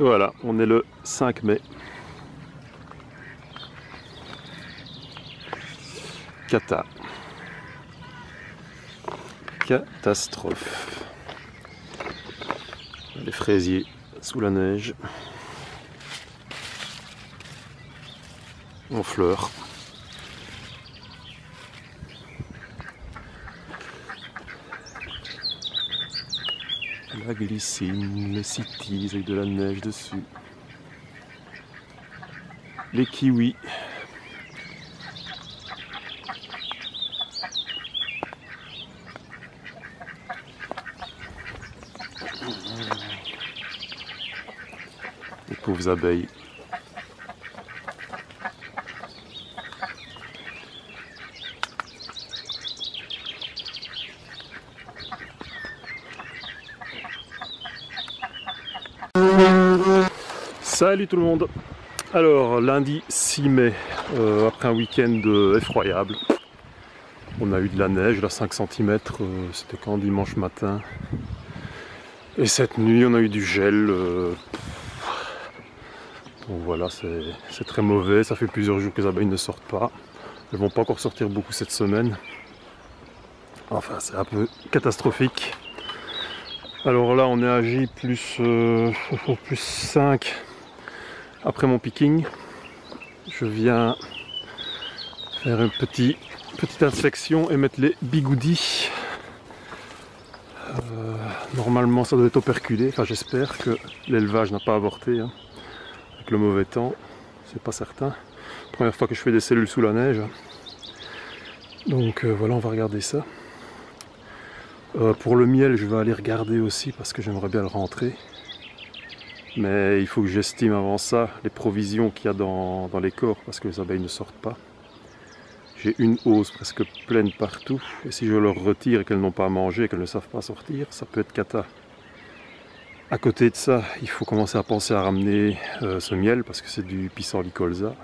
Voilà, on est le 5 mai. Cata. Catastrophe. Les fraisiers sous la neige. En fleurs. La glycine, le cities avec de la neige dessus. Les kiwis. Les pauvres abeilles. Salut tout le monde. Alors lundi 6 mai, après un week-end effroyable, on a eu de la neige, là 5 cm, c'était quand dimanche matin. Et cette nuit on a eu du gel. Donc voilà, c'est très mauvais, ça fait plusieurs jours que les abeilles ne sortent pas. Elles vont pas encore sortir beaucoup cette semaine. Enfin c'est un peu catastrophique. Alors là on est à J plus 5 après mon picking. Je viens faire une petite inspection et mettre les bigoudis. Normalement ça doit être operculé, enfin j'espère que l'élevage n'a pas avorté hein. Avec le mauvais temps, c'est pas certain. Première fois que je fais des cellules sous la neige. Donc voilà, on va regarder ça. Pour le miel, je vais aller regarder aussi parce que j'aimerais bien le rentrer. Mais il faut que j'estime avant ça les provisions qu'il y a dans les corps parce que les abeilles ne sortent pas. J'ai une hausse presque pleine partout et si je leur retire et qu'elles n'ont pas à manger et qu'elles ne savent pas sortir, ça peut être cata. À côté de ça, il faut commencer à penser à ramener ce miel parce que c'est du pissenlit colza.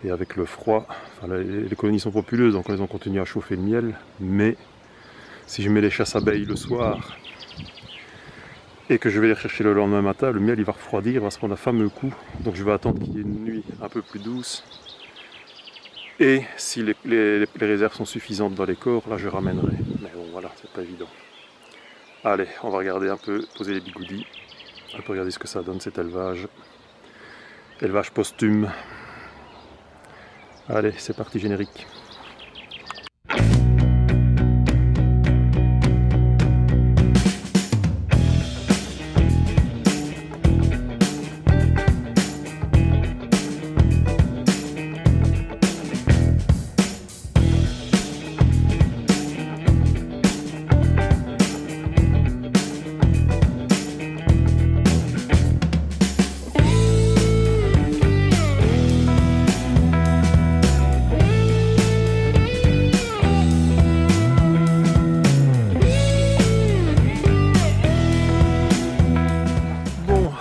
Et avec le froid, enfin, les colonies sont populeuses donc elles ont continué à chauffer le miel. Mais si je mets les chasses abeilles le soir et que je vais les rechercher le lendemain matin, le miel il va refroidir, il va se prendre un fameux coup. Donc je vais attendre qu'il y ait une nuit un peu plus douce. Et si les réserves sont suffisantes dans les corps, là je ramènerai. Mais bon voilà, c'est pas évident. Allez, on va regarder un peu, poser les bigoudis. On peut regarder ce que ça donne cet élevage. Élevage posthume. Allez, c'est parti, générique.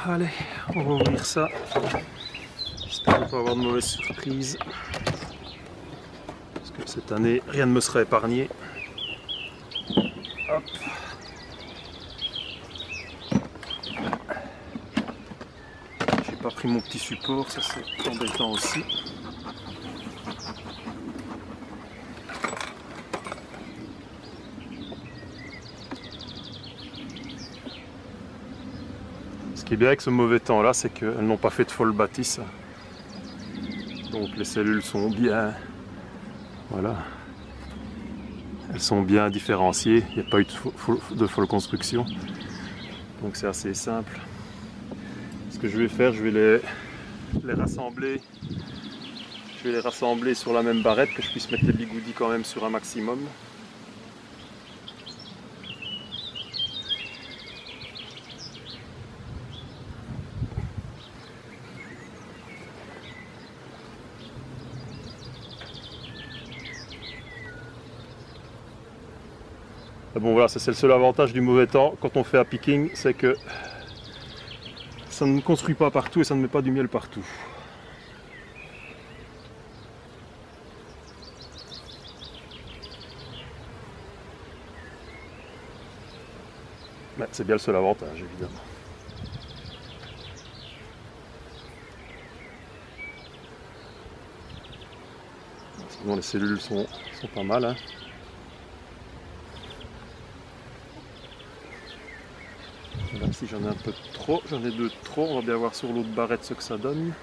Allez, on va ouvrir ça. J'espère ne pas avoir de mauvaises surprises. Parce que cette année, rien ne me sera épargné. Hop. J'ai pas pris mon petit support, ça c'est embêtant aussi. Ce qui est bien avec ce mauvais temps là, c'est qu'elles n'ont pas fait de folle bâtisse. Donc les cellules sont bien, voilà, elles sont bien différenciées, il n'y a pas eu de folle construction. Donc c'est assez simple. Ce que je vais faire, je vais les rassembler. Je vais les rassembler sur la même barrette, que je puisse mettre les bigoudis quand même sur un maximum. Bon voilà, c'est le seul avantage du mauvais temps quand on fait un picking, c'est que ça ne construit pas partout et ça ne met pas du miel partout. C'est bien le seul avantage évidemment. Sinon les cellules sont pas mal. Hein. Là, si j'en ai un peu trop, j'en ai 2 de trop, on va bien voir sur l'autre barrette ce que ça donne.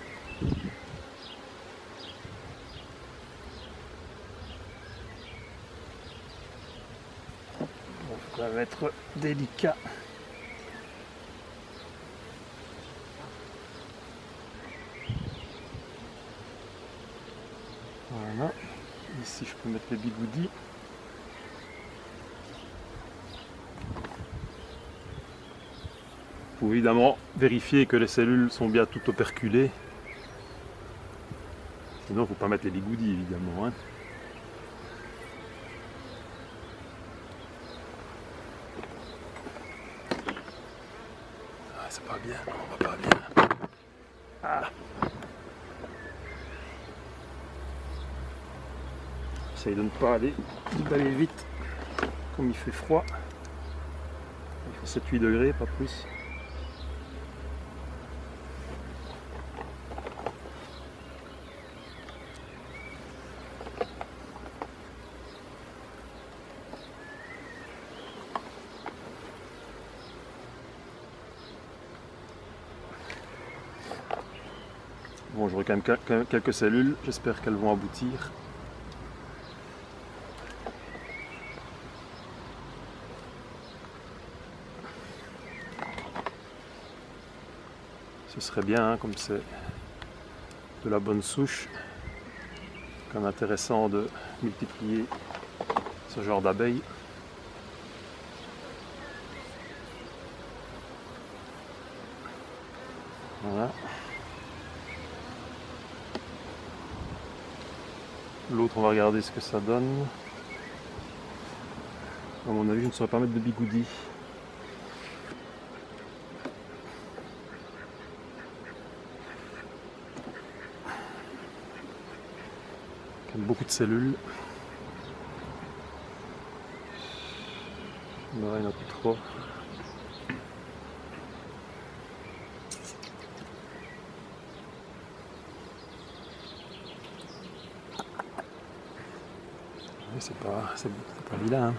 Ça va être délicat. Voilà, ici je peux mettre les bigoudis. Vous pouvez évidemment vérifier que les cellules sont bien toutes operculées. Sinon il ne faut pas mettre les bigoudis évidemment. Hein. Ah, c'est pas bien, on va pas bien. Ah. J'essaye de ne pas aller vite comme il fait froid. Il fait 7-8 degrés, pas plus. Bon, j'aurai quand même quelques cellules, j'espère qu'elles vont aboutir. Ce serait bien, hein, comme c'est de la bonne souche, quand même intéressant de multiplier ce genre d'abeilles. Voilà. L'autre, on va regarder ce que ça donne. À mon avis, je ne saurais pas mettre de bigoudis. Il y a beaucoup de cellules. Il y en a trop. C'est pas vilain. Hein.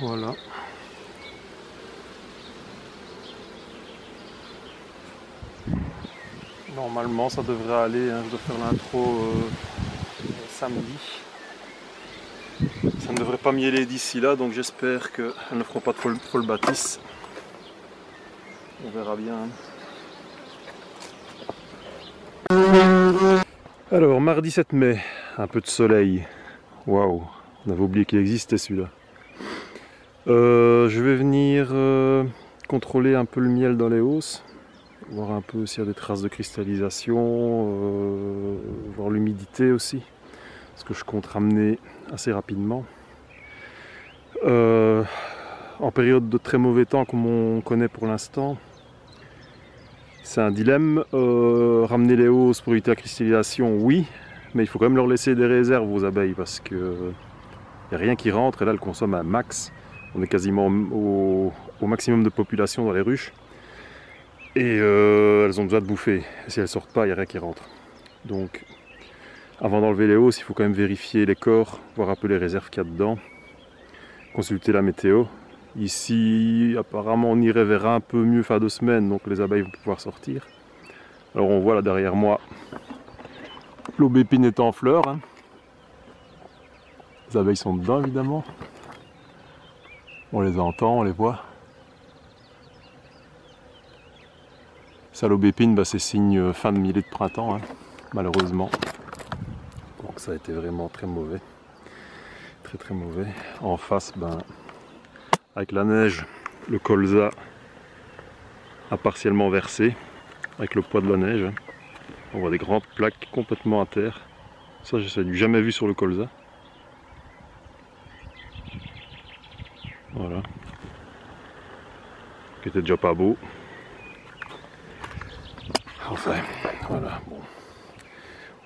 Voilà. Normalement ça devrait aller, hein. Je dois faire l'intro samedi. Ça ne devrait pas mieler d'ici là, donc j'espère qu'elles ne feront pas trop le bâtisse. On verra bien. Alors, mardi 7 mai, un peu de soleil. Waouh, on avait oublié qu'il existait celui-là. Je vais venir contrôler un peu le miel dans les hausses, voir un peu s'il y a des traces de cristallisation, voir l'humidité aussi, parce que je compte ramener assez rapidement. En période de très mauvais temps comme on connaît pour l'instant, c'est un dilemme. Ramener les hausses pour éviter la cristallisation, oui, mais il faut quand même leur laisser des réserves aux abeilles, parce qu'il n'y a rien qui rentre, et là elles consomment un max. On est quasiment au maximum de population dans les ruches. Et elles ont besoin de bouffer. Et si elles ne sortent pas, il n'y a rien qui rentre. Donc, avant d'enlever les hausses, il faut quand même vérifier les corps, voir un peu les réserves qu'il y a dedans. Consulter la météo. Ici, apparemment, on irait vers un peu mieux fin de semaine, donc les abeilles vont pouvoir sortir. Alors, on voit là derrière moi, l'aubépine est en fleurs. Hein. Les abeilles sont dedans, évidemment. On les entend, on les voit. Ça, l'aubépine, c'est signe fin de mielée de printemps, hein, malheureusement. Donc ça a été vraiment très mauvais. très mauvais. En face, ben, avec la neige, le colza a partiellement versé avec le poids de la neige. On voit des grandes plaques complètement à terre. Ça, je n'ai jamais vu sur le colza. Voilà. Qui était déjà pas beau. Enfin, voilà. Bon.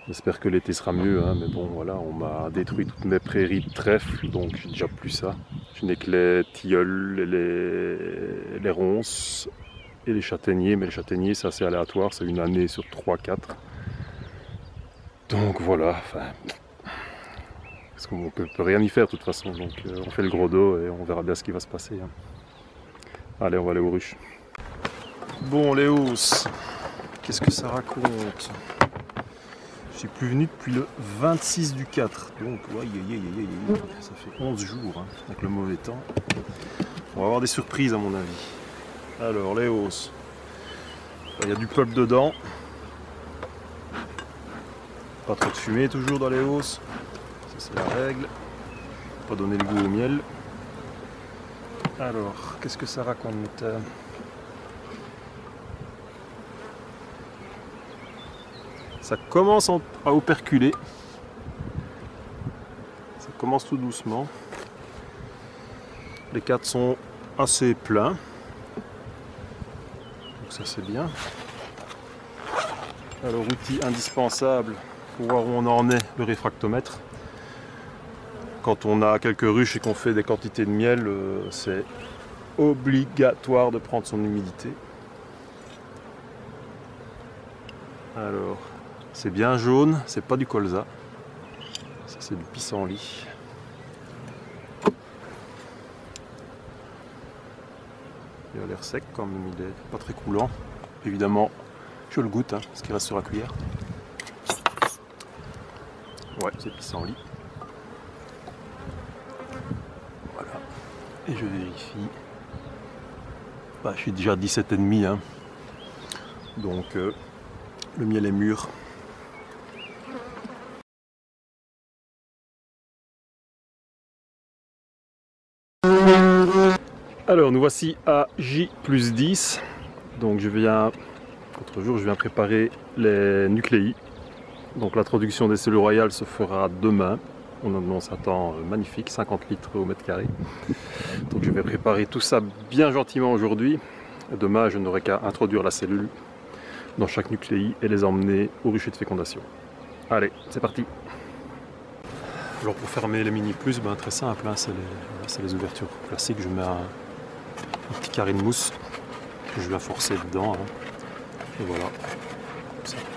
J'espère que l'été sera mieux, hein, mais bon, voilà, on m'a détruit toutes mes prairies de trèfle, donc j'ai déjà plus ça. Je n'ai que les tilleuls et les ronces et les châtaigniers, mais les châtaigniers c'est assez aléatoire, c'est une année sur 3-4. Donc voilà, enfin, parce qu'on ne peut rien y faire de toute façon, donc on fait le gros dos et on verra bien ce qui va se passer. Hein. Allez, on va aller aux ruches. Bon, les hausses, qu'est-ce que ça raconte? Je suis plus venu depuis le 26 du 4, donc ça fait 11 jours hein, avec le mauvais temps. On va avoir des surprises à mon avis. Alors les hausses, il y a du pulp dedans, pas trop de fumée toujours dans les hausses, ça c'est la règle, pas donner le goût au miel. Alors qu'est-ce que ça raconte? Ça commence à operculer. Ça commence tout doucement. Les cadres sont assez pleins. Donc ça c'est bien. Alors outil indispensable pour voir où on en est, le réfractomètre. Quand on a quelques ruches et qu'on fait des quantités de miel, c'est obligatoire de prendre son humidité. Alors, c'est bien jaune, c'est pas du colza. Ça c'est du pissenlit. Il a l'air sec quand même, il est pas très coulant. Évidemment, je le goûte, hein, ce qui reste sur la cuillère. Ouais, c'est pissenlit. Voilà. Et je vérifie. Bah, je suis déjà à 17,5 hein. Donc le miel est mûr. Alors nous voici à J+10. Donc l'autre jour je viens préparer les nucléis. Donc l'introduction des cellules royales se fera demain. On s'attend magnifique, 50 litres au mètre carré. Donc je vais préparer tout ça bien gentiment aujourd'hui. Demain je n'aurai qu'à introduire la cellule dans chaque nucléi et les emmener au rucher de fécondation. Allez, c'est parti. Alors pour fermer les mini plus, ben, très simple, hein, c'est les ouvertures classiques. Je mets un petit carré de mousse que je viens forcer dedans. Hein. Et voilà,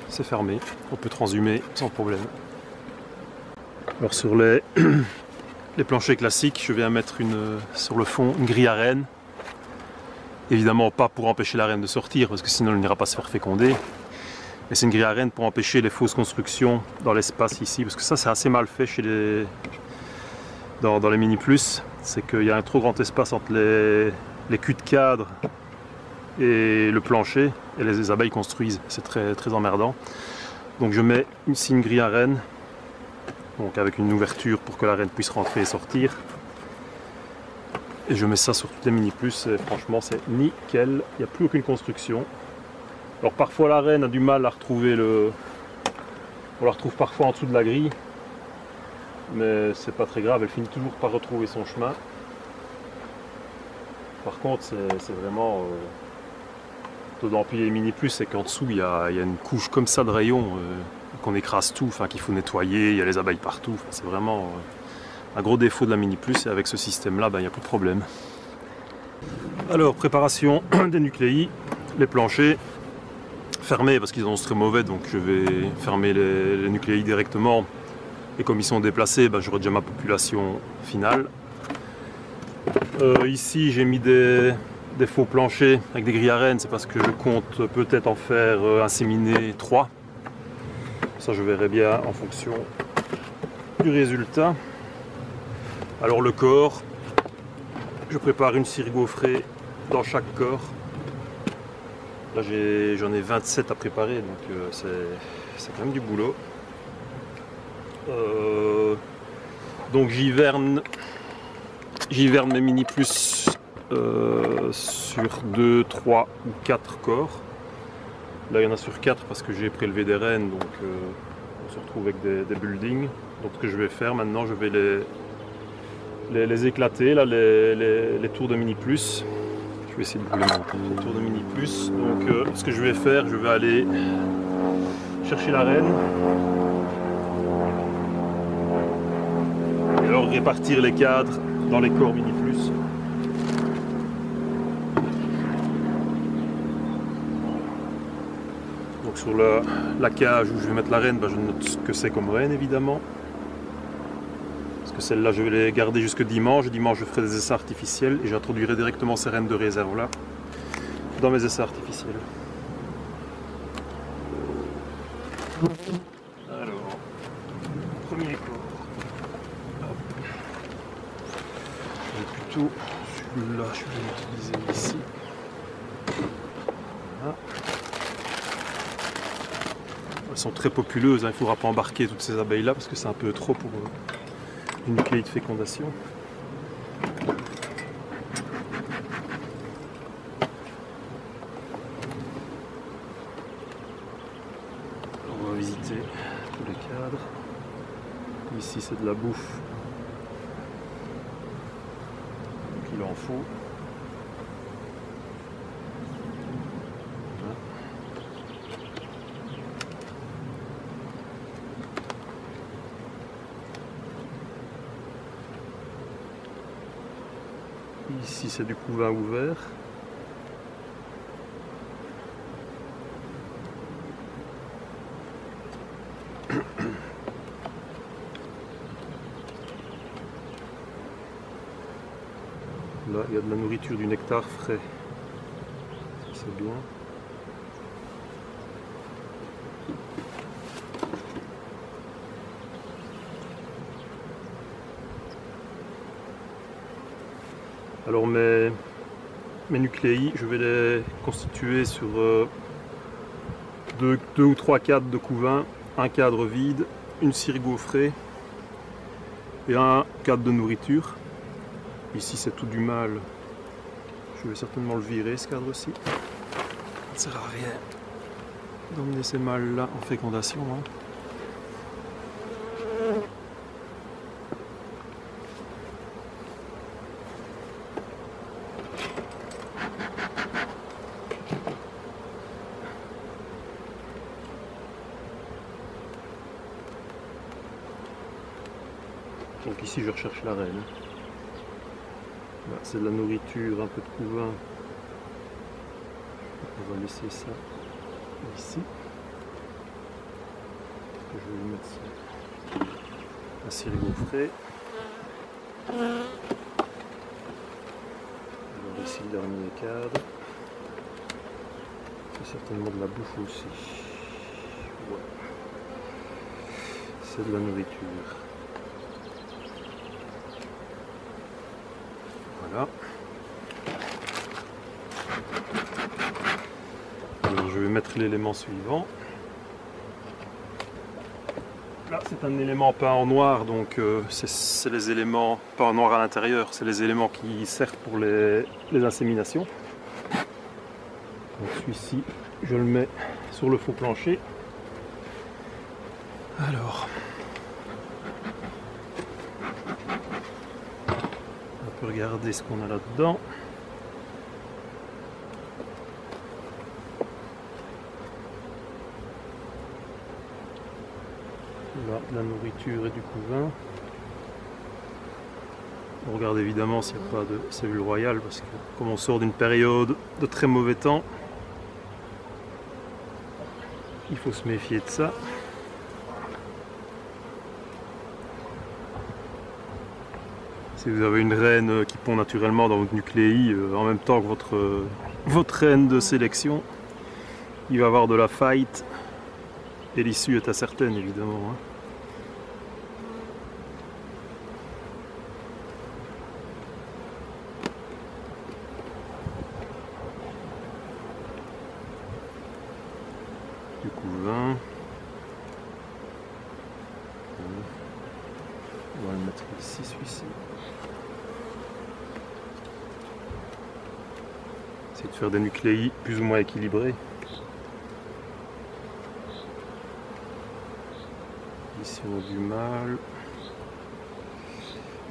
c'est fermé. On peut transhumer sans problème. Alors sur les planchers classiques, je viens mettre sur le fond une grille à reine. Évidemment pas pour empêcher la reine de sortir, parce que sinon elle n'ira pas se faire féconder. Mais c'est une grille à reine pour empêcher les fausses constructions dans l'espace ici, parce que ça c'est assez mal fait dans les mini plus. C'est qu'il y a un trop grand espace entre les culs de cadre et le plancher, et les abeilles construisent. C'est très, très emmerdant. Donc je mets ici une grille à reine, donc avec une ouverture pour que la reine puisse rentrer et sortir. Et je mets ça sur toutes les mini plus et franchement c'est nickel, il n'y a plus aucune construction. Alors parfois la reine a du mal à retrouver on la retrouve parfois en dessous de la grille, mais c'est pas très grave, elle finit toujours par retrouver son chemin. Par contre c'est vraiment dans les mini plus, c'est qu'en dessous il y a une couche comme ça de rayons qu'on écrase tout, enfin qu'il faut nettoyer, il y a les abeilles partout, c'est vraiment un gros défaut de la mini plus, et avec ce système là, il n'y a plus de problème. Alors préparation des nucléis, les planchers fermés parce qu'ils sont très mauvais, donc je vais fermer les nucléis directement, et comme ils sont déplacés, j'aurai déjà ma population finale. Ici j'ai mis des faux planchers avec des grilles à reine, c'est parce que je compte peut-être en faire inséminer 3. Ça je verrai bien en fonction du résultat. Alors le corps, je prépare une cire gaufrée dans chaque corps. Là j'en ai 27 à préparer, donc c'est quand même du boulot. Donc j'hiverne mes mini plus sur 2, 3 ou 4 corps. Là il y en a sur 4 parce que j'ai prélevé des rennes, donc on se retrouve avec des buildings. Donc ce que je vais faire maintenant, je vais les éclater, là, les tours de mini plus. Je vais essayer de vous les montrer, les tours de mini plus. Donc ce que je vais faire, je vais aller chercher la reine. Et alors répartir les cadres dans les corps mini plus. Donc sur la cage où je vais mettre la reine, je note ce que c'est comme reine évidemment. Parce que celle-là je vais les garder jusque dimanche. Dimanche je ferai des essais artificiels et j'introduirai directement ces rennes de réserve là dans mes essais artificiels. Alors, premier corps. Plutôt celui-là, je vais l'utiliser ici. Voilà. Elles sont très populeuses, hein. Il ne faudra pas embarquer toutes ces abeilles là parce que c'est un peu trop pour une nucléie de fécondation. On va visiter tous les cadres. Ici c'est de la bouffe. Il en faut. Voilà. Ici c'est du couvain ouvert. Là, il y a de la nourriture, du nectar frais. C'est bien. Alors mes nucléis, je vais les constituer sur 2 ou 3 cadres de couvain, un cadre vide, une cire gaufrée et un cadre de nourriture. Ici c'est tout du mâle. Je vais certainement le virer ce cadre-ci. Ça ne sert à rien d'emmener ces mâles là en fécondation. Hein. Donc ici je recherche la reine. C'est de la nourriture, un peu de couvain. On va laisser ça ici. Je vais lui mettre ça. La cire gaufrée. Alors ici le dernier cadre. C'est certainement de la bouffe aussi. Ouais. C'est de la nourriture. Voilà. Alors je vais mettre l'élément suivant. Là c'est un élément peint en noir, donc c'est les éléments peint en noir à l'intérieur, c'est les éléments qui servent pour les inséminations. Donc celui-ci, je le mets sur le faux plancher. Alors, on peut regarder ce qu'on a là-dedans. Là, de la nourriture et du couvain. On regarde évidemment s'il n'y a pas de cellules royales, parce que comme on sort d'une période de très mauvais temps, il faut se méfier de ça. Si vous avez une reine qui pond naturellement dans votre nucléi en même temps que votre reine de sélection, il va y avoir de la fight et l'issue est incertaine évidemment. Hein. Du couvain. On va le mettre ici, celui-ci. Essayer de faire des nucléi plus ou moins équilibrés. Ici on a du mâle,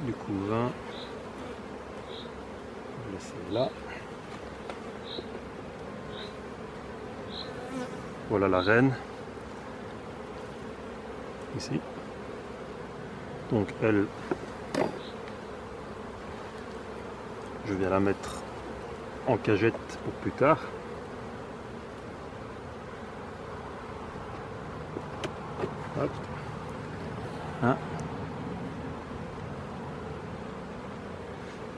du couvain. On va laisser là. Voilà la reine. Ici. Donc elle, je viens la mettre en cagette pour plus tard. Hop. Hein.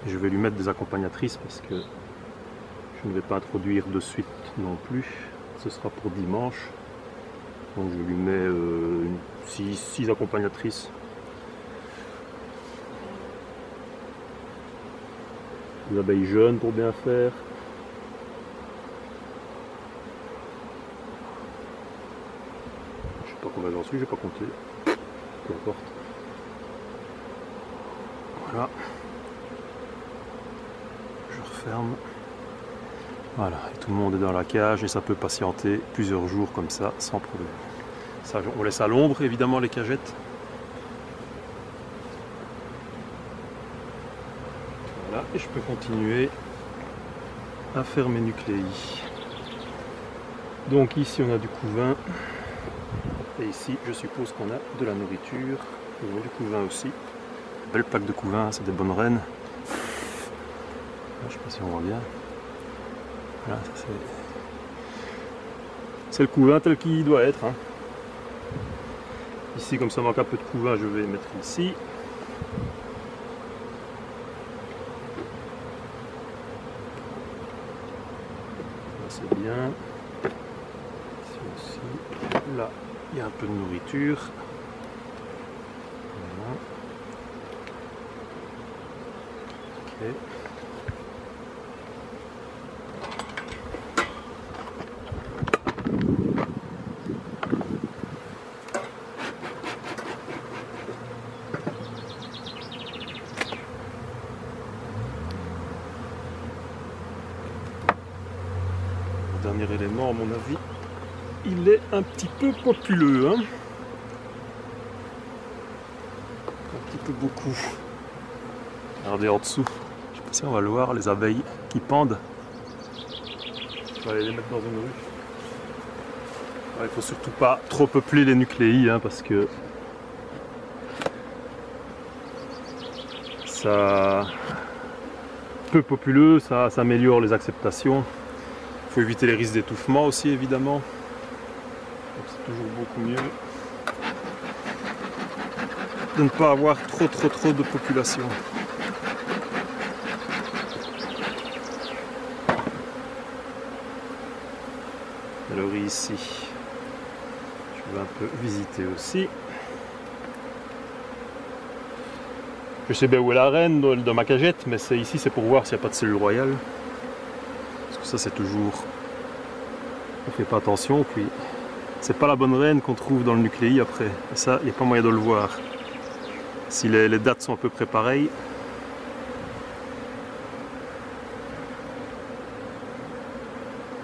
Je vais lui mettre des accompagnatrices parce que je ne vais pas introduire de suite non plus. Ce sera pour dimanche. Donc je lui mets 6 accompagnatrices. Des abeilles jeunes pour bien faire. Je sais pas combien j'en suis, j'ai pas compté. Peu importe. Voilà. Je referme. Voilà, et tout le monde est dans la cage et ça peut patienter plusieurs jours comme ça sans problème. Ça, on laisse à l'ombre évidemment les cagettes. Voilà, et je peux continuer à faire mes nucléi. Donc ici on a du couvain et ici je suppose qu'on a de la nourriture. Ils ont du couvain aussi. Belle plaque de couvain, c'est des bonnes reines. Je sais pas si on voit bien. Voilà, c'est le couvain tel qu'il doit être. Hein. Ici, comme ça manque un peu de couvain, je vais mettre ici. Là, c'est bien. Ici aussi. Là, il y a un peu de nourriture. Voilà. Ok. Dernier élément, à mon avis, il est un petit peu populeux, hein. Un petit peu beaucoup. Regardez en dessous, je sais pas si on va le voir, les abeilles qui pendent. Je vais aller les mettre dans une ruche. Il ne faut surtout pas trop peupler les nucléi, hein, parce que ça, peu populeux, ça améliore les acceptations. Il faut éviter les risques d'étouffement aussi évidemment. C'est toujours beaucoup mieux de ne pas avoir trop de population. Alors ici, je vais un peu visiter aussi. Je sais bien où est la reine dans ma cagette, mais ici c'est pour voir s'il n'y a pas de cellule royale. Parce que ça c'est toujours... On fait pas attention, puis c'est pas la bonne reine qu'on trouve dans le nucléi après. Et ça, il n'y a pas moyen de le voir. Si les dates sont à peu près pareilles.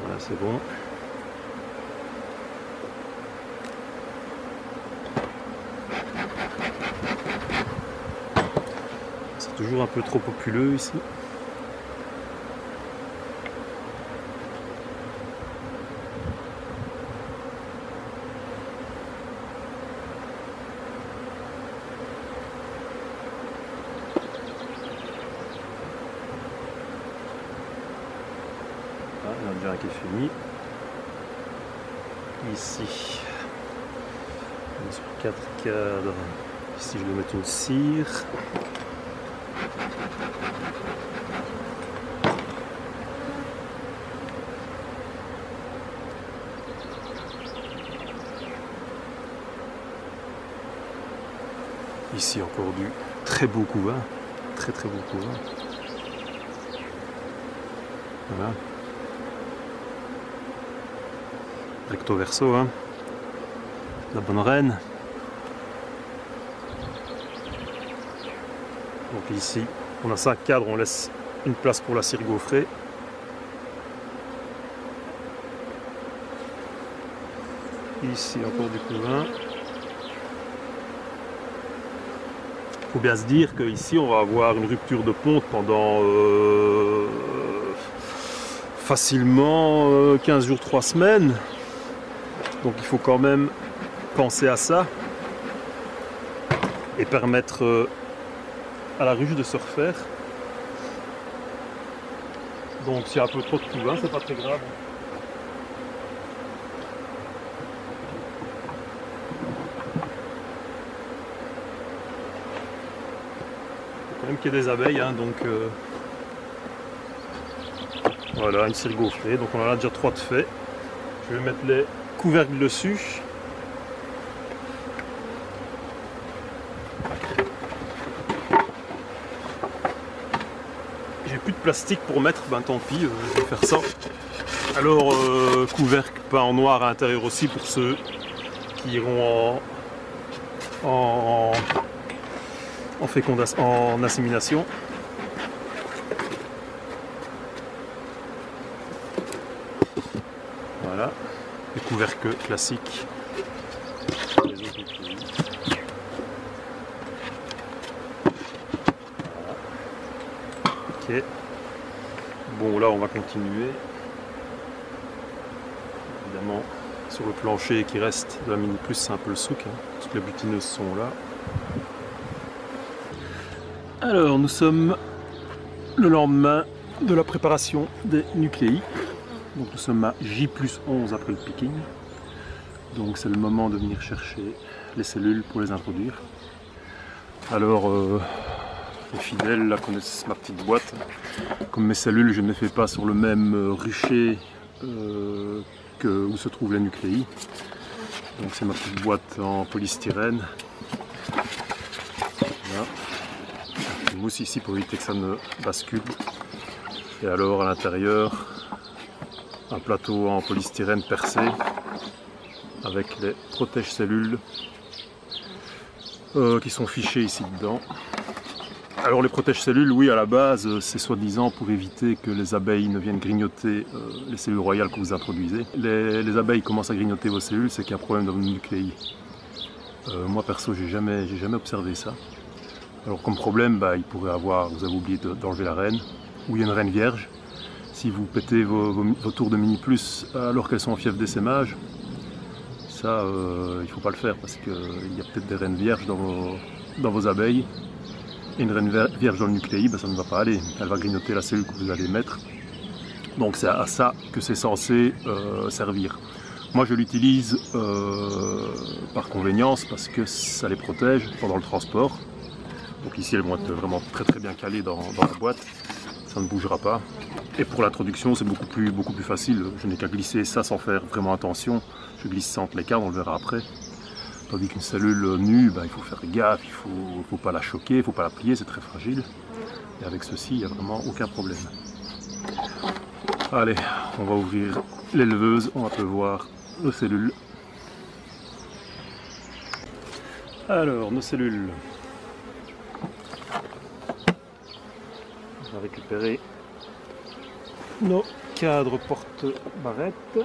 Voilà, c'est bon. C'est toujours un peu trop populeux ici. Ah, il y en a déjà un qui est fini. Ici, on est sur 4 cadres. Ici, je vais mettre une cire. Ici, encore du très beau couvain. Très beau couvain. Voilà. Recto verso, hein. La bonne reine. Donc ici, on a 5 cadres, on laisse une place pour la cire gaufrée. Ici encore du couvain. Il faut bien se dire qu'ici on va avoir une rupture de ponte pendant facilement 15 jours, 3 semaines. Donc il faut quand même penser à ça et permettre à la ruche de se refaire. Donc s'il y a un peu trop de couvain, c'est pas très grave. Quand même qu'il y ait des abeilles, hein, donc voilà, une cire gaufrée, donc on en a déjà 3 de fait. Je vais mettre les couvercles dessus. J'ai plus de plastique pour mettre, ben tant pis, je vais faire ça. Alors couvercle peint en noir à l'intérieur aussi pour ceux qui iront en fécondation, en assimilation. Voilà, les couvercles classiques. Les autres outils. Voilà. Ok. Bon, là on va continuer. Évidemment, sur le plancher qui reste de la Mini Plus, c'est un peu le souk, hein, parce que les butineuses sont là. Alors, nous sommes le lendemain de la préparation des nucléi. Donc nous sommes à J+11 après le picking. Donc c'est le moment de venir chercher les cellules pour les introduire. Alors, les fidèles là connaissent ma petite boîte. Comme mes cellules, je ne les fais pas sur le même rucher où se trouvent les nucléi. Donc c'est ma petite boîte en polystyrène. Voilà. Une mousse ici pour éviter que ça ne bascule. Et alors à l'intérieur, un plateau en polystyrène percé avec les protège-cellules qui sont fichés ici dedans. Alors les protège-cellules, oui, à la base, c'est soi-disant pour éviter que les abeilles ne viennent grignoter les cellules royales que vous introduisez. Les abeilles commencent à grignoter vos cellules, c'est qu'il y a un problème dans vos nucléi. Moi perso, j'ai jamais observé ça. Alors comme problème, il pourrait avoir, vous avez oublié d'enlever la reine, ou il y a une reine vierge. Si vous pétez vos tours de Mini Plus alors qu'elles sont en fièvre d'essaimage, ça, il ne faut pas le faire parce qu'il y a peut-être des reines vierges dans vos abeilles. Et une reine vierge dans le nucléi, ça ne va pas aller. Elle va grignoter la cellule que vous allez mettre. Donc c'est à ça que c'est censé servir. Moi je l'utilise par convenience parce que ça les protège pendant le transport. Donc ici elles vont être vraiment très bien calées dans la boîte. Ça ne bougera pas. Et pour l'introduction c'est beaucoup plus facile. Je n'ai qu'à glisser ça sans faire vraiment attention. Je glisse ça entre les cadres, on le verra après. Tandis qu'une cellule nue, il faut faire gaffe, il ne faut pas la choquer, il ne faut pas la plier, c'est très fragile. Et avec ceci, il n'y a vraiment aucun problème. Allez, on va ouvrir l'éleveuse, on va peu voir nos cellules. Alors, nos cellules. On va récupérer nos cadres porte-barrettes.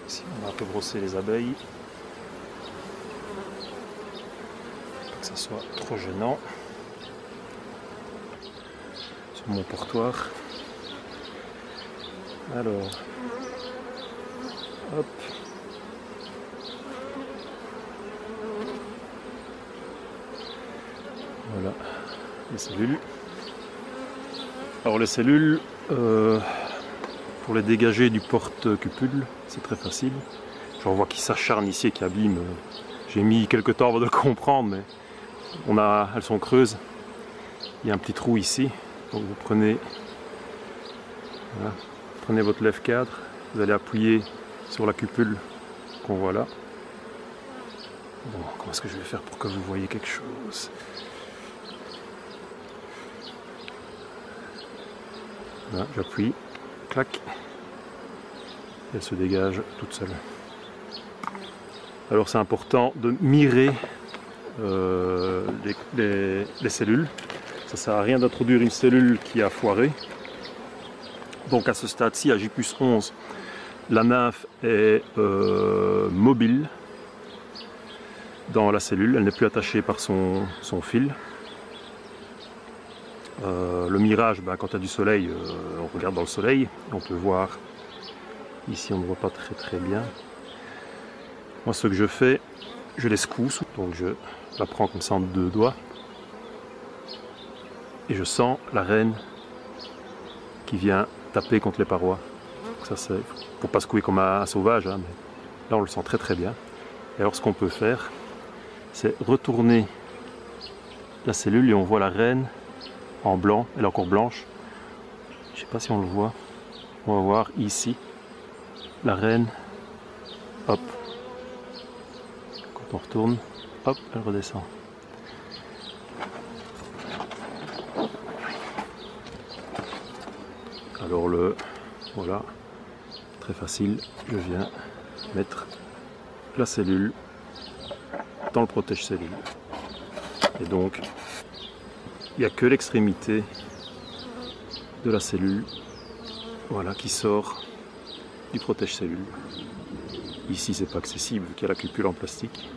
Ici, on va un peu brosser les abeilles. Pas que ça soit trop gênant. Sur mon portoir. Alors, hop. Voilà, les cellules. Alors les cellules, pour les dégager du porte-cupule, c'est très facile. J'en vois qui s'acharnent ici et qui abîment. J'ai mis quelques temps avant de le comprendre, mais elles sont creuses. Il y a un petit trou ici. Donc vous prenez votre lève-cadre, vous allez appuyer sur la cupule qu'on voit là. Bon, comment est-ce que je vais faire pour que vous voyez quelque chose? Voilà, j'appuie, clac. elle se dégage toute seule. Alors c'est important de mirer les cellules. Ça ne sert à rien d'introduire une cellule qui a foiré. Donc à ce stade-ci, à J+11, la nymphe est mobile dans la cellule, elle n'est plus attachée par son fil. Le mirage, quand il y a du soleil, on regarde dans le soleil, on peut voir, ici on ne voit pas très bien. Moi ce que je fais, je les secoue, donc je la prends comme ça en 2 doigts, et je sens la reine qui vient taper contre les parois. Ça, c'est, faut pas secouer comme un sauvage, hein, mais là on le sent très bien. Et alors ce qu'on peut faire, c'est retourner la cellule et on voit la reine en blanc, elle est encore blanche. Je sais pas si on le voit. On va voir ici la reine. Hop. Quand on retourne, hop, elle redescend. Alors voilà, très facile, je viens mettre la cellule dans le protège-cellule. Et donc, il n'y a que l'extrémité de la cellule, voilà, qui sort du protège-cellule. Ici, c'est pas accessible, vu qu'il y a la cupule en plastique.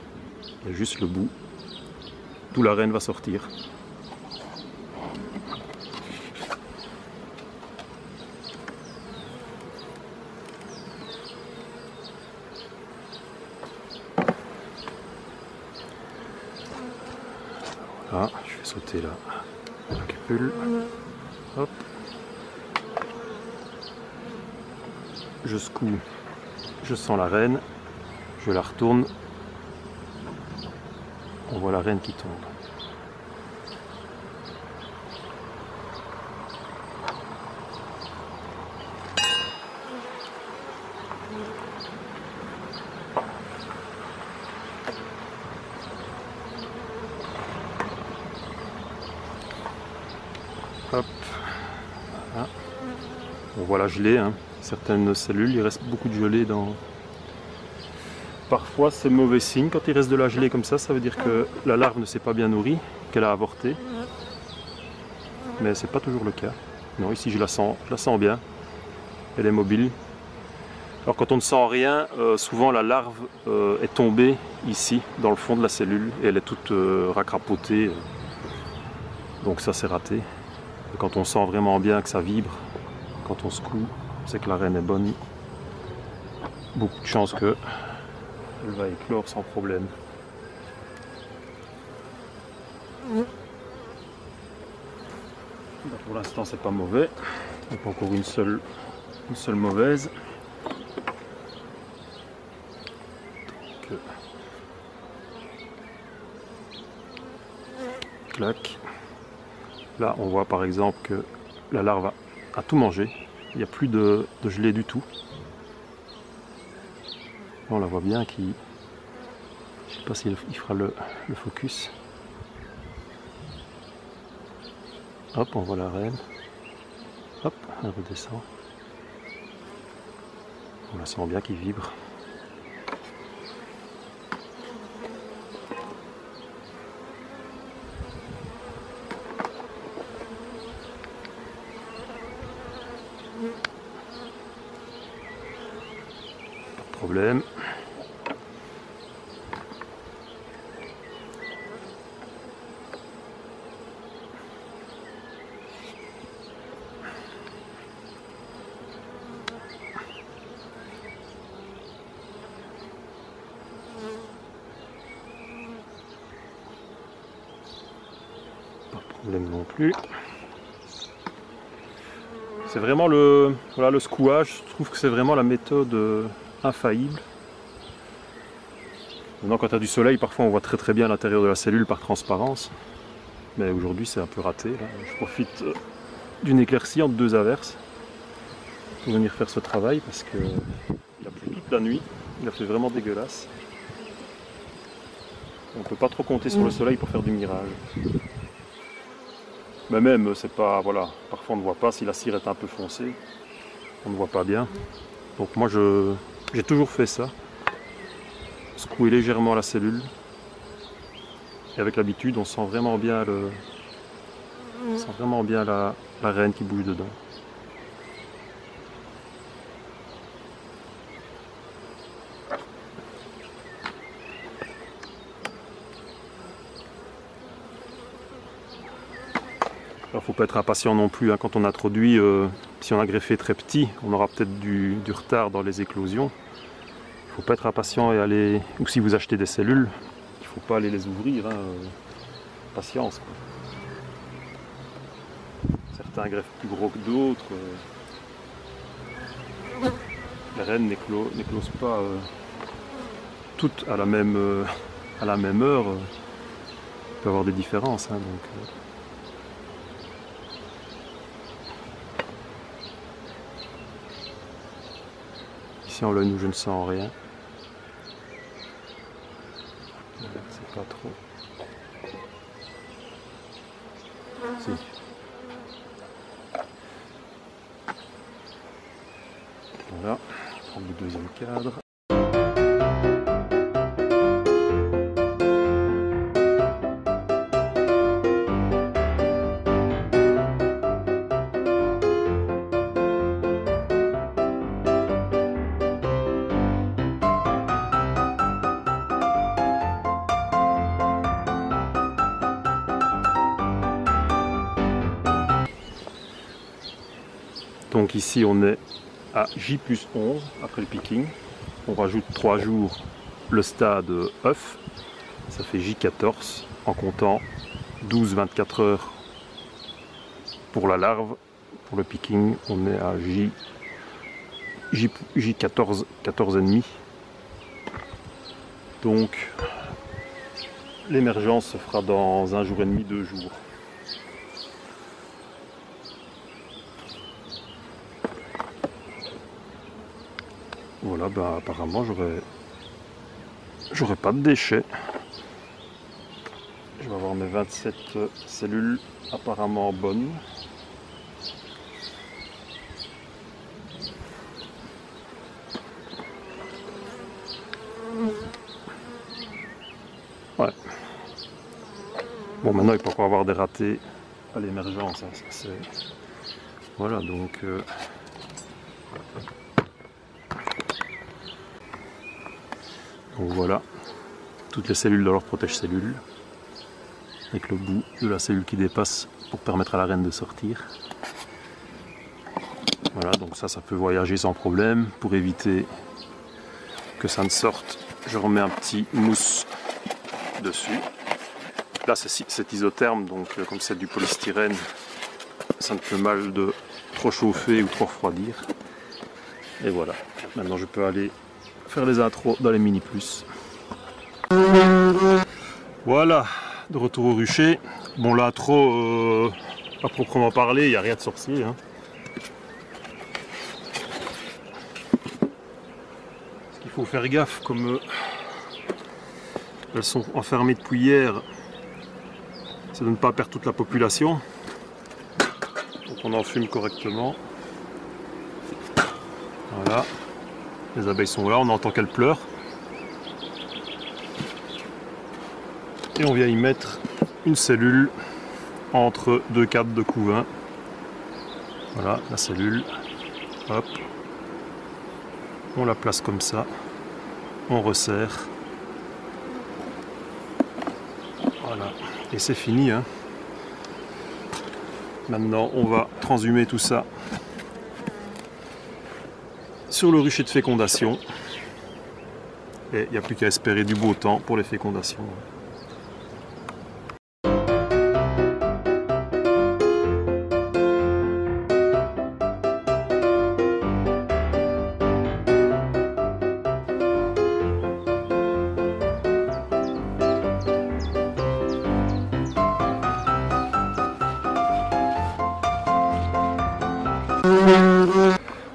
Il y a juste le bout, d'où la reine va sortir. Voilà, je vais sauter la cupule. Hop. Je secoue, je sens la reine, je la retourne. On voit la reine qui tombe. Hop. Voilà. On voit la gelée, hein. Certaines cellules, il reste beaucoup de gelée dans... Parfois c'est mauvais signe, quand il reste de la gelée comme ça veut dire que la larve ne s'est pas bien nourrie, qu'elle a avorté. Mais c'est pas toujours le cas. Non, ici je la sens bien, elle est mobile. Alors quand on ne sent rien, souvent la larve est tombée ici, dans le fond de la cellule, et elle est toute racrapotée. Donc ça c'est raté. Et quand on sent vraiment bien que ça vibre, quand on secoue, c'est que la reine est bonne. Beaucoup de chances que elle va éclore sans problème. Pour l'instant c'est pas mauvais. Donc encore une seule mauvaise. Donc, clac. Là on voit par exemple que la larve a tout mangé. Il n'y a plus de gelée du tout. Là, on la voit bien qui... Je ne sais pas s'il fera le focus. Hop, on voit la reine. Hop, elle redescend. On la sent bien qui vibre. Pas de problème. Pas de problème non plus. C'est vraiment le secouage, je trouve que c'est vraiment la méthode infaillible. Maintenant quand il y a du soleil, parfois on voit très bien l'intérieur de la cellule par transparence. Mais aujourd'hui c'est un peu raté. Là. Je profite d'une éclaircie entre 2 averses pour venir faire ce travail parce qu'il a plu toute la nuit, il a fait vraiment dégueulasse. On ne peut pas trop compter sur le soleil pour faire du mirage. Mais même, c'est pas, voilà, parfois on ne voit pas, si la cire est un peu foncée, on ne voit pas bien. Donc moi j'ai toujours fait ça. Secouer légèrement la cellule. Et avec l'habitude, on sent vraiment bien la reine qui bouge dedans. Alors faut pas être impatient non plus, hein, quand on introduit, si on a greffé très petit, on aura peut-être du retard dans les éclosions. Il faut pas être impatient et aller, ou si vous achetez des cellules, il faut pas aller les ouvrir, hein, patience, quoi. Certains greffent plus gros que d'autres. Les reines n'éclosent pas toutes à la même heure. Il peut y avoir des différences, hein, donc. Ici en l'œil nous je ne sens rien. C'est pas trop. Si. Voilà, je prends le deuxième cadre. Donc ici on est à J+11 après le picking. On rajoute 3 jours le stade œuf. Ça fait J14 en comptant 12-24 heures pour la larve. Pour le picking, on est à J14, 14,5. Donc l'émergence se fera dans 1 jour et demi, 2 jours. Voilà, bah, apparemment j'aurai pas de déchets. Je vais avoir mes 27 cellules apparemment bonnes. Ouais. Bon, maintenant il peut encore avoir des ratés à l'émergence. Hein, voilà, donc. Donc voilà, toutes les cellules dans leur protège-cellules, avec le bout de la cellule qui dépasse pour permettre à la reine de sortir. Voilà, donc ça peut voyager sans problème. Pour éviter que ça ne sorte, je remets un petit mousse dessus. Là c'est isotherme, donc comme c'est du polystyrène, ça ne peut mal de trop chauffer ou trop refroidir. Et voilà, maintenant je peux aller faire les intros dans les mini plus. Voilà, de retour au rucher. Bon, l'intro, à proprement parler, il n'y a rien de sorcier, hein. Ce qu'il faut faire gaffe, comme elles sont enfermées depuis hier, c'est de ne pas perdre toute la population. Donc on enfume correctement. Voilà. Les abeilles sont là, on entend qu'elles pleurent. Et on vient y mettre une cellule entre 2 cadres de couvain. Voilà la cellule. Hop. On la place comme ça. On resserre. Voilà. Et c'est fini, hein. Maintenant on va transhumer tout ça sur le rucher de fécondation, et il n'y a plus qu'à espérer du beau temps pour les fécondations.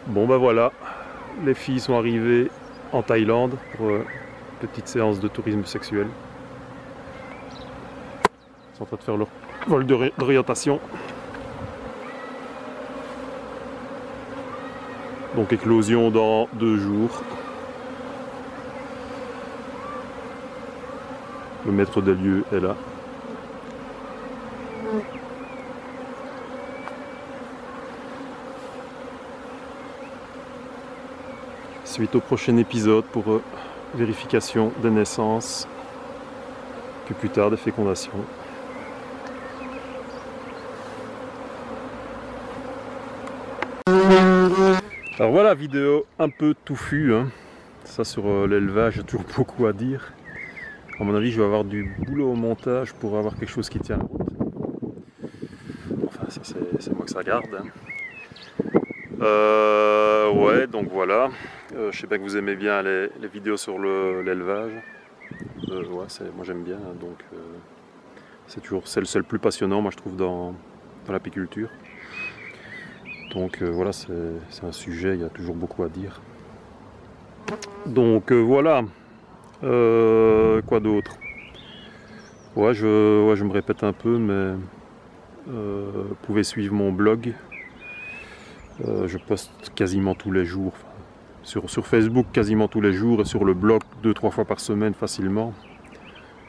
Bon ben voilà, les filles sont arrivées en Thaïlande pour une petite séance de tourisme sexuel. Elles sont en train de faire leur vol d'orientation. Donc éclosion dans 2 jours. Le maître des lieux est là. Suite au prochain épisode pour vérification des naissances, puis plus tard des fécondations. Alors voilà, vidéo un peu touffue, hein. Ça sur l'élevage, il y a toujours beaucoup à dire. À mon avis, je vais avoir du boulot au montage pour avoir quelque chose qui tient la route. Enfin, ça c'est moi que ça garde, hein. Ouais, donc voilà. Je sais bien que vous aimez bien les vidéos sur l'élevage. Ouais, moi j'aime bien, hein, donc c'est le plus passionnant, moi je trouve, dans l'apiculture. Donc voilà, c'est un sujet, il y a toujours beaucoup à dire. Donc voilà. Quoi d'autre? Ouais, je me répète un peu, mais vous pouvez suivre mon blog. Je poste quasiment tous les jours. Sur Facebook quasiment tous les jours et sur le blog 2-3 fois par semaine facilement.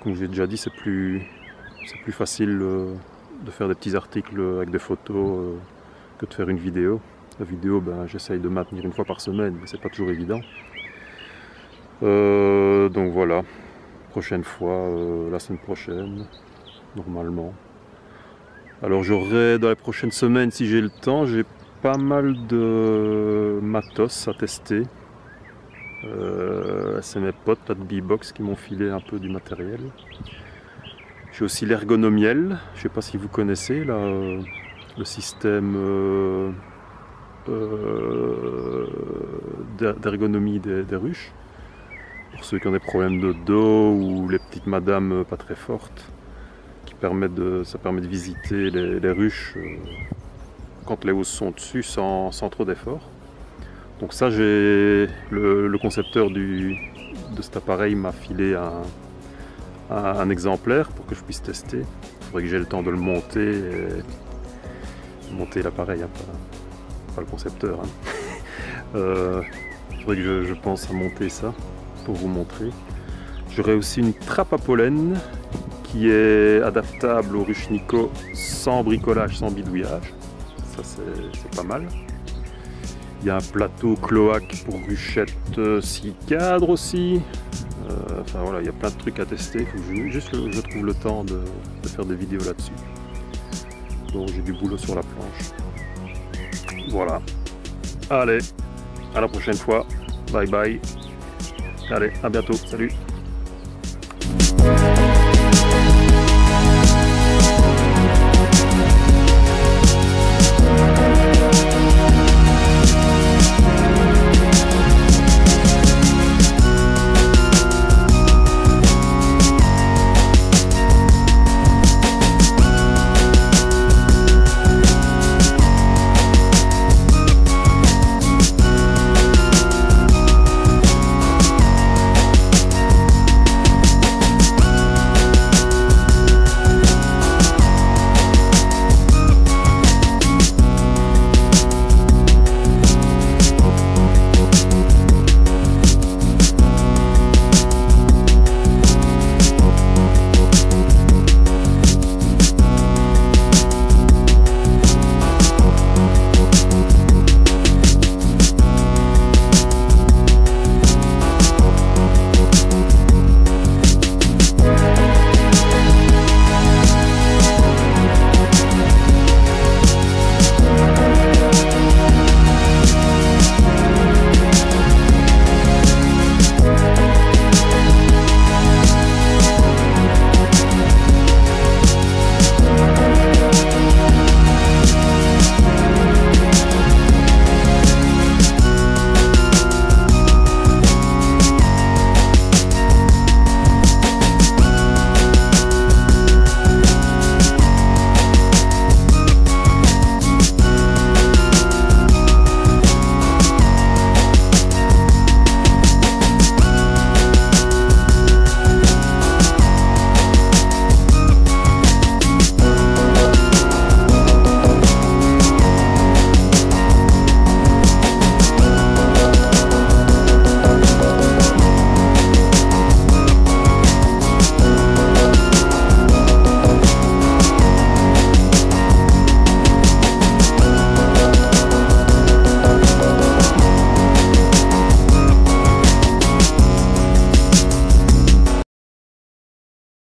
Comme j'ai déjà dit, c'est plus facile de faire des petits articles avec des photos que de faire une vidéo. La vidéo, ben, j'essaye de maintenir une fois par semaine, mais c'est pas toujours évident. Donc voilà, prochaine fois, la semaine prochaine, normalement. Alors j'aurai dans les prochaines semaines, si j'ai le temps, j'ai pas mal de matos à tester. C'est mes potes là, de B-Box qui m'ont filé un peu du matériel. J'ai aussi l'ergonomiel, je sais pas si vous connaissez là, le système d'ergonomie des ruches. Pour ceux qui ont des problèmes de dos ou les petites madames pas très fortes, ça permet de visiter les ruches quand les hausses sont dessus sans trop d'effort. Donc ça, le concepteur de cet appareil m'a filé un exemplaire pour que je puisse tester. Il faudrait que j'ai le temps de le monter et monter l'appareil, hein, pas le concepteur. Hein. Il faudrait que je pense à monter ça pour vous montrer. J'aurai aussi une trappe à pollen qui est adaptable aux ruches Nico sans bricolage, sans bidouillage. Ça c'est pas mal. Il y a un plateau cloaque pour ruchettes 6 cadres aussi. Enfin voilà, il y a plein de trucs à tester. Il faut juste que je trouve le temps de faire des vidéos là-dessus. Donc j'ai du boulot sur la planche. Voilà. Allez, à la prochaine fois. Bye bye. Allez, à bientôt. Salut.